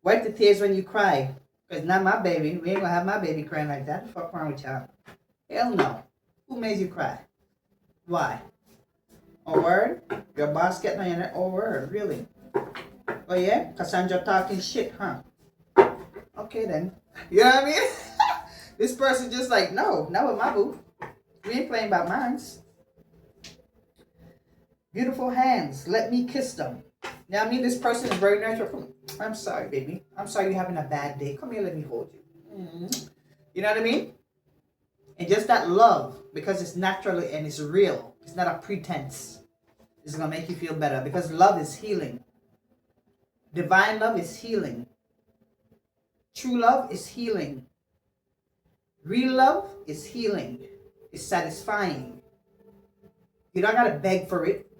Wipe the tears when you cry. Because not my baby. We ain't gonna have my baby crying like that. The fuck wrong with y'all? Hell no. Who made you cry? Why? Oh, word? Your boss getting on your neck? Oh, word? Really? Oh, yeah? Cassandra talking shit, huh? Okay, then. You know what I mean? This person just like, no, not with my boo. We ain't playing about mines. Beautiful hands. Let me kiss them. You know what I mean? This person is very natural. I'm sorry, baby. I'm sorry you're having a bad day. Come here, let me hold you. Mm-hmm. You know what I mean? And just that love, because it's natural and it's real. It's not a pretense. It's going to make you feel better because love is healing. Divine love is healing. True love is healing. Real love is healing. It's satisfying. You don't got to beg for it.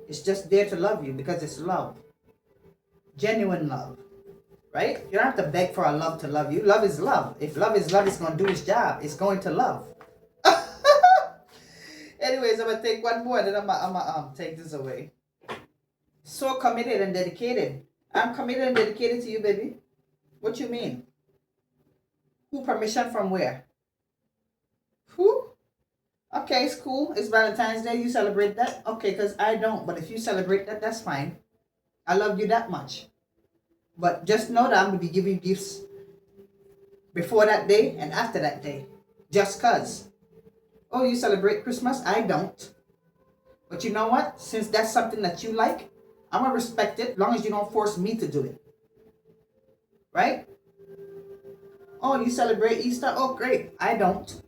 It's just there to love you because it's love. Genuine love. Right? You don't have to beg for a love to love you. Love is love. If love is love, it's going to do its job. It's going to love. Anyways, I'm going to take one more and then I'm going to take this away. So committed and dedicated. I'm committed and dedicated to you, baby. What you mean? Who permission from where? Who? Okay, it's cool. It's Valentine's Day. You celebrate that? Okay, because I don't. But if you celebrate that, that's fine. I love you that much. But just know that I'm going to be giving gifts before that day and after that day. Just because. Oh, you celebrate Christmas? I don't. But you know what? Since that's something that you like, I'm going to respect it as long as you don't force me to do it. Right? Oh, you celebrate Easter? Oh, great. I don't.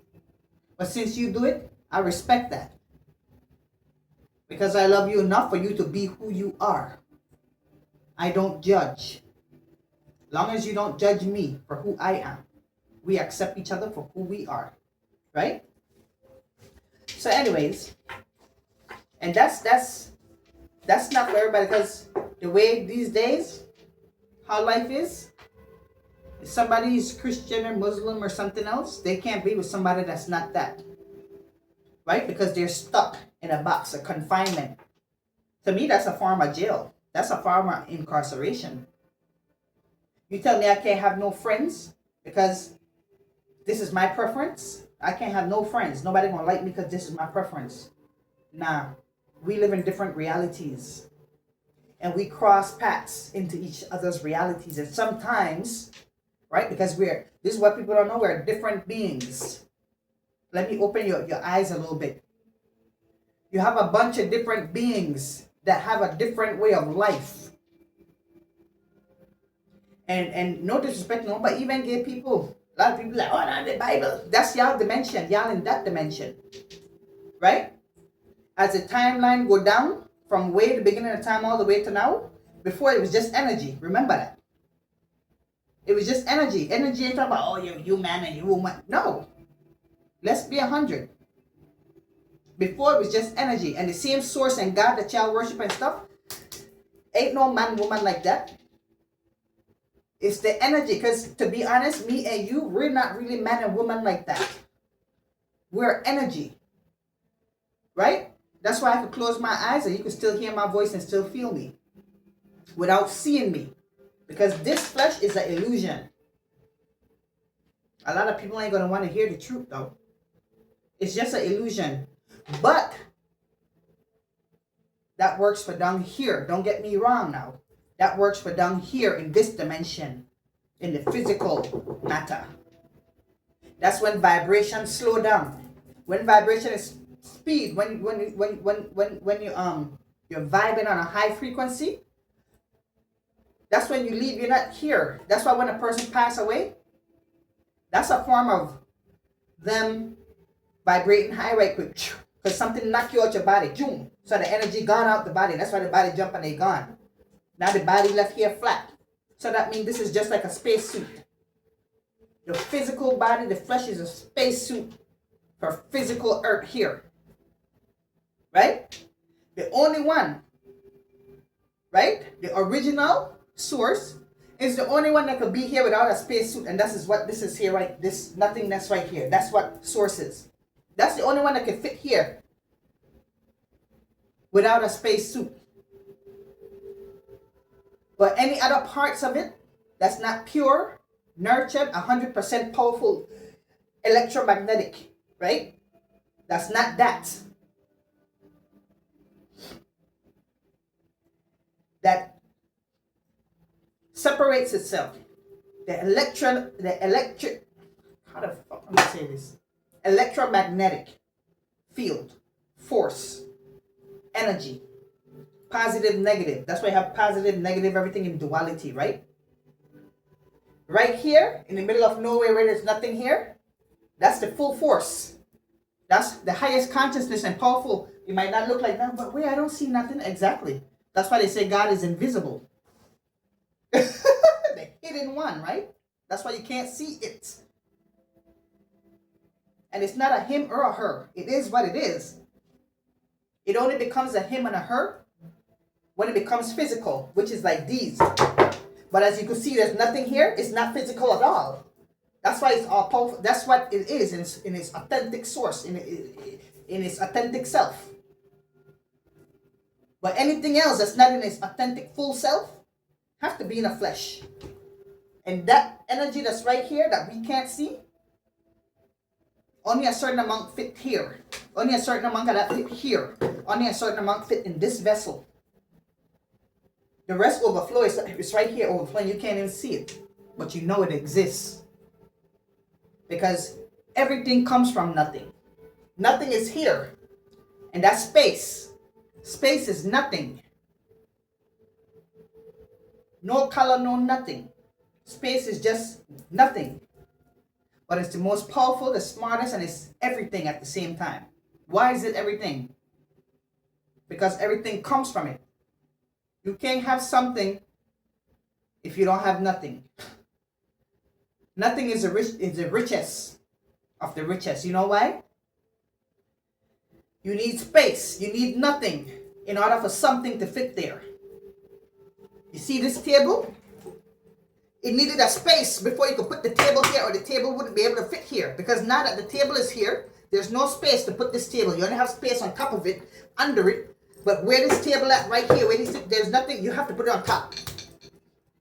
But since you do it, I respect that. Because I love you enough for you to be who you are. I don't judge. Long as you don't judge me for who I am, we accept each other for who we are. Right? So anyways, and that's not for everybody, because the way these days, how life is, if somebody is Christian or Muslim or something else, they can't be with somebody that's not that. Right? Because they're stuck in a box of confinement. To me, that's a form of jail. That's a form of incarceration. You tell me I can't have no friends because this is my preference? I can't have no friends. Nobody gonna like me because this is my preference. Nah. We live in different realities. And we cross paths into each other's realities. And sometimes, right, because this is what people don't know, we're different beings. Let me open your eyes a little bit. You have a bunch of different beings that have a different way of life. And no disrespect, no, but even gay people, a lot of people like, oh, not the Bible. That's y'all dimension. Y'all in that dimension. Right? As the timeline go down from way the beginning of time all the way to now, before it was just energy. Remember that. It was just energy. Energy ain't talking about, oh, you man and you woman. No. Let's be 100. Before it was just energy. And the same source and God that y'all worship and stuff, ain't no man, woman like that. It's the energy. Because to be honest, me and you, we're not really man and woman like that. We're energy. Right? That's why I could close my eyes and you could still hear my voice and still feel me. Without seeing me. Because this flesh is an illusion. A lot of people ain't going to want to hear the truth though. It's just an illusion. But that works for down here. Don't get me wrong now. That works for down here in this dimension. In the physical matter. That's when vibrations slow down. When vibration is speed, when you're vibing on a high frequency, that's when you leave. You're not here. That's why when a person passes away, that's a form of them vibrating high right quick. Because something knocked you out your body. Boom. So the energy gone out the body. That's why the body jump and they gone. Now the body left here flat. So that means this is just like a spacesuit. The physical body, the flesh is a spacesuit for physical earth here. Right? The only one, right? The original source is the only one that could be here without a spacesuit. And this is what this is here, right? This nothingness right here. That's what source is. That's the only one that can fit here without a spacesuit. But any other parts of it that's not pure, nurtured, 100% powerful, electromagnetic, right? That's not that. That separates itself. The electric, how the fuck am I say this? Electromagnetic field, force, energy, positive, negative. That's why you have positive, negative, everything in duality, right? Right here, in the middle of nowhere where there's nothing here, that's the full force. That's the highest consciousness and powerful. It might not look like that, but wait, I don't see nothing. Exactly. That's why they say God is invisible. The hidden one, right? That's why you can't see it. And it's not a him or a her. It is what it is. It only becomes a him and a her when it becomes physical, which is like these. But as you can see, there's nothing here. It's not physical at all. That's why it's all powerful. That's what it is in its authentic source, in its authentic self. But anything else that's not in its authentic full self have to be in a flesh. And that energy that's right here that we can't see, only a certain amount fit here. Only a certain amount of that fit here. Only a certain amount fit in this vessel. The rest overflow is right here overflowing. You can't even see it. But you know it exists. Because everything comes from nothing. Nothing is here. And that's space. Space is nothing. No color, no nothing. Space is just nothing. But it's the most powerful, the smartest, and it's everything at the same time. Why is it everything? because everything comes from it. You can't have something if you don't have nothing. Nothing is the richest of the richest. You know why? You need space. You need nothing in order for something to fit there. You see this table? It needed a space before you could put the table here, or the table wouldn't be able to fit here. Because now that the table is here, there's no space to put this table. You only have space on top of it, under it. But where this table at right here, there's nothing, you have to put it on top.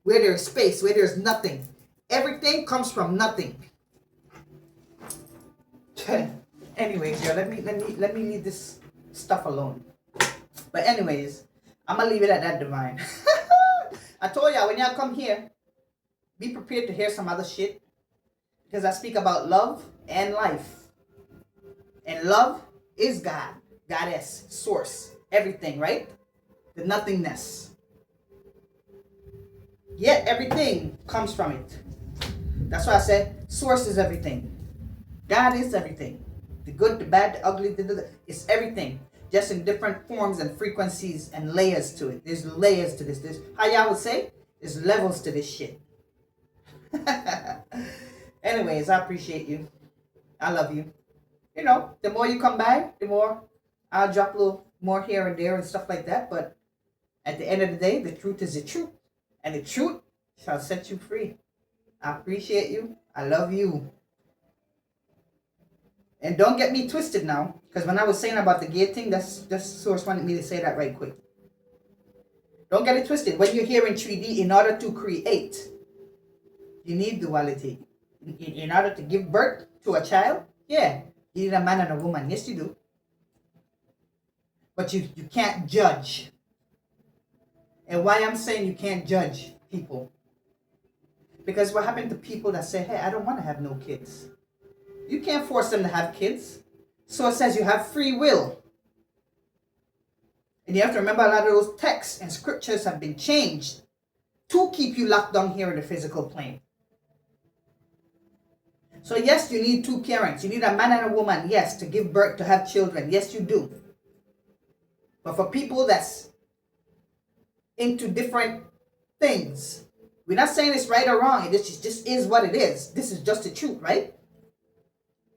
Where there's space, where there's nothing. Everything comes from nothing. Anyways, yo, let me leave this stuff alone. But anyways, I'm gonna leave it at that, divine. I told y'all, when y'all come here, be prepared to hear some other shit. Because I speak about love and life. And love is God, goddess, source, everything, right? The nothingness. Yet everything comes from it. That's why I said source is everything. God is everything. The good, the bad, the ugly, it's everything. Just in different forms and frequencies and layers to it. There's layers to this. There's, how y'all would say? There's levels to this shit. Anyways, I appreciate you. I love you. You know, the more you come by, the more I'll drop a little more here and there and stuff like that. But at the end of the day, the truth is the truth. And the truth shall set you free. I appreciate you. I love you. And don't get me twisted now. Because when I was saying about the gay thing, that's Source wanted me to say that right quick. Don't get it twisted. When you're here in 3D, in order to create, you need duality. In order to give birth to a child, yeah, you need a man and a woman. Yes, you do. But you can't judge. And why I'm saying you can't judge people? Because what happened to people that say, hey, I don't want to have no kids? You can't force them to have kids. So it says you have free will. And you have to remember a lot of those texts and scriptures have been changed to keep you locked down here in the physical plane. So yes, you need two parents. You need a man and a woman, yes, to give birth, to have children. Yes, you do. But for people that's into different things, we're not saying it's right or wrong. It just is what it is. This is just the truth, right?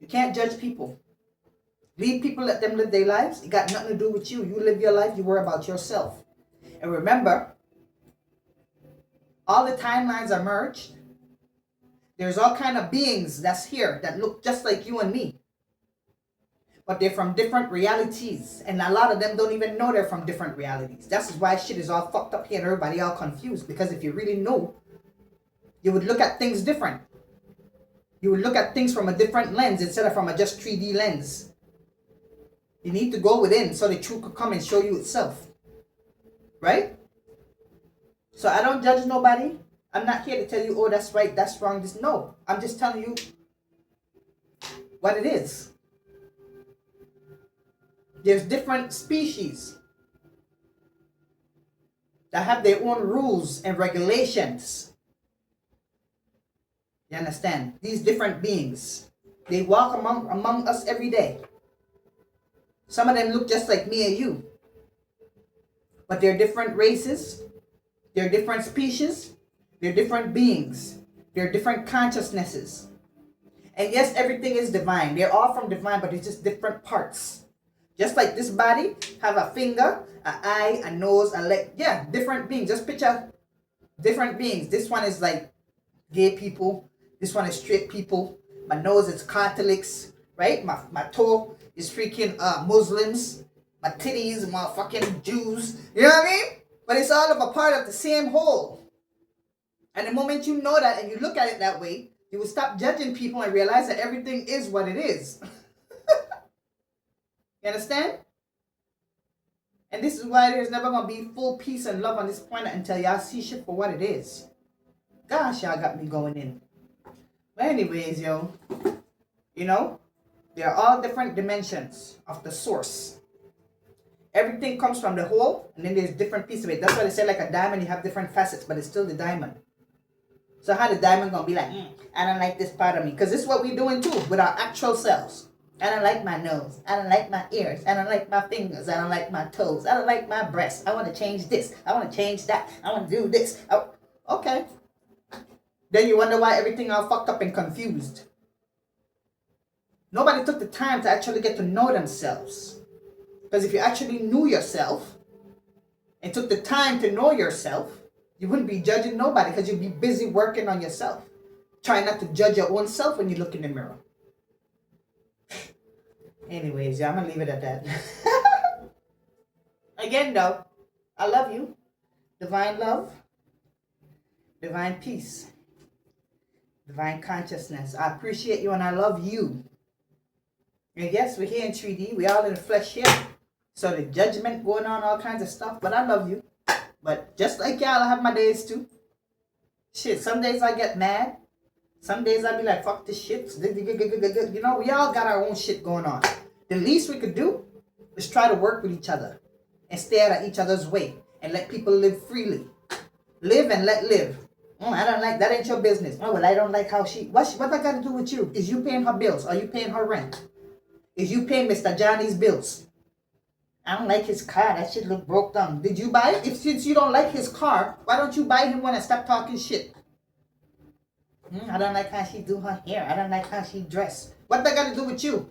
You can't judge people. Leave people, let them live their lives. It got nothing to do with you. You live your life, you worry about yourself. And remember, all the timelines are merged. There's all kind of beings that's here that look just like you and me. But they're from different realities. And a lot of them don't even know they're from different realities. That's why shit is all fucked up here and everybody all confused. Because if you really know, you would look at things different. You would look at things from a different lens instead of from a just 3D lens. You need to go within so the truth could come and show you itself. Right? So I don't judge nobody. I'm not here to tell you, oh, that's right, that's wrong. No, I'm just telling you what it is. There's different species that have their own rules and regulations. You understand? These different beings, they walk among us every day. Some of them look just like me and you. But they're different races. They're different species. They're different beings. They're different consciousnesses. And yes, everything is divine. They're all from divine, but it's just different parts. Just like this body have a finger, an eye, a nose, a leg. Yeah, different beings. Just picture different beings. This one is like gay people. This one is straight people. My nose is Catholics, right? My toe is freaking Muslims. My titties, motherfucking Jews. You know what I mean? But it's all of a part of the same whole. And the moment you know that and you look at it that way, you will stop judging people and realize that everything is what it is. You understand? And this is why there's never going to be full peace and love on this planet until y'all see shit for what it is. Gosh, y'all got me going in. But anyways, yo, you know, there are all different dimensions of the source. Everything comes from the whole, and then there's different pieces of it. That's why they say like a diamond, you have different facets, but it's still the diamond. So how the diamond going to be like, I don't like this part of me? Because this is what we're doing too with our actual selves. I don't like my nose. I don't like my ears. I don't like my fingers. I don't like my toes. I don't like my breasts. I want to change this. I want to change that. I want to do this. Oh, okay. Then you wonder why everything all fucked up and confused. Nobody took the time to actually get to know themselves. Because if you actually knew yourself and took the time to know yourself, you wouldn't be judging nobody because you'd be busy working on yourself. Try not to judge your own self when you look in the mirror. Anyways, yeah, I'm going to leave it at that. Again, though, I love you. Divine love. Divine peace. Divine consciousness. I appreciate you and I love you. And yes, we're here in 3D. We're all in the flesh here. So the judgment going on, all kinds of stuff. But I love you. But just like y'all, I have my days too. Shit, some days I get mad. Some days I be like, fuck this shit. You know, we all got our own shit going on. The least we could do is try to work with each other and stay out of each other's way and let people live freely. Live and let live. I don't like, that ain't your business. Oh, well, I don't like how she, what that got to do with you? Is you paying her bills? Are you paying her rent? Is you paying Mr. Johnny's bills? I don't like his car. That shit look broke down. Did you buy it? Since you don't like his car, why don't you buy him one and stop talking shit? I don't like how she do her hair. I don't like how she dress. What that got to do with you?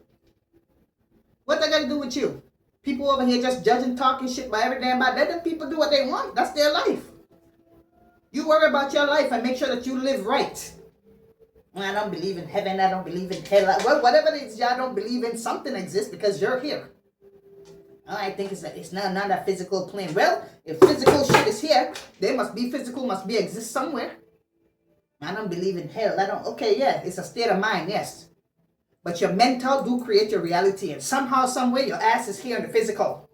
What that got to do with you? People over here just judging, talking shit by every damn body. Let them people do what they want. That's their life. You worry about your life and make sure that you live right. I don't believe in heaven. I don't believe in hell. Well, whatever it is y'all don't believe in, something exists because you're here. I think it's not a physical plane. Well, if physical shit is here, there must be physical, must be exist somewhere. I don't believe in hell. Okay, yeah, it's a state of mind, yes. But your mental do create your reality. And somehow, some way, your ass is here in the physical.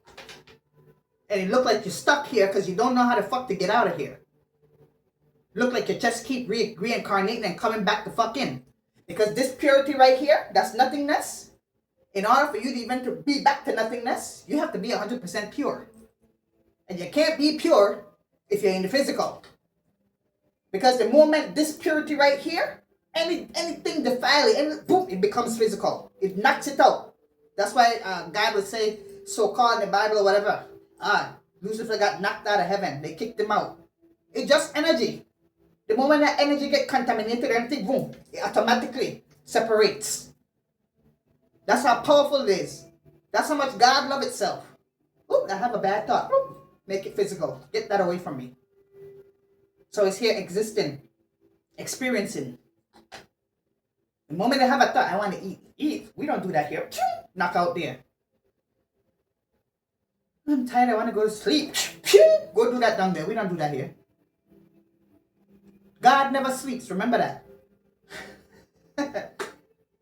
And it look like you're stuck here because you don't know how the fuck to get out of here. Look like you just keep reincarnating and coming back to fuck in. Because this purity right here, that's nothingness. In order for you to even to be back to nothingness, you have to be 100% pure. And you can't be pure if you're in the physical. Because the moment this purity right here, anything defile it, boom, it becomes physical. It knocks it out. That's why God would say, so-called in the Bible or whatever, Lucifer got knocked out of heaven. They kicked him out. It's just energy. The moment that energy get contaminated, everything, boom, it automatically separates. That's how powerful it is. That's how much God loves itself. Oop, I have a bad thought. Oop, make it physical. Get that away from me. So it's here existing, experiencing. The moment I have a thought, I want to eat. Eat. We don't do that here. Knock out there. I'm tired. I want to go to sleep. Go do that down there. We don't do that here. God never sleeps. Remember that.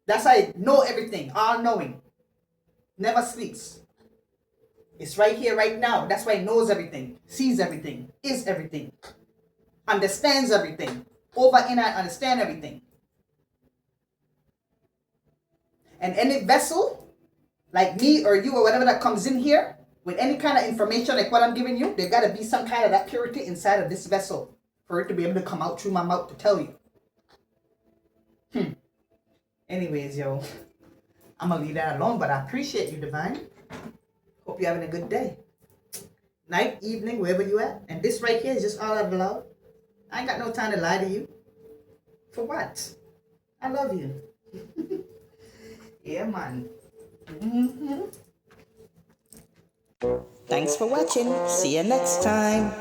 That's how I know everything. All knowing. Never sleeps. It's right here, right now. That's why he knows everything. Sees everything. Is everything. Understands everything. Over in and understand everything. And any vessel, like me or you or whatever that comes in here, with any kind of information like what I'm giving you, there got to be some kind of that purity inside of this vessel for it to be able to come out through my mouth to tell you. Anyways, yo, I'm going to leave that alone, but I appreciate you, Divine. Hope you're having a good day. Night, evening, wherever you at. And this right here is just all I've allowed. I ain't got no time to lie to you. For what? I love you. Yeah, man. Thanks for watching. See you next time.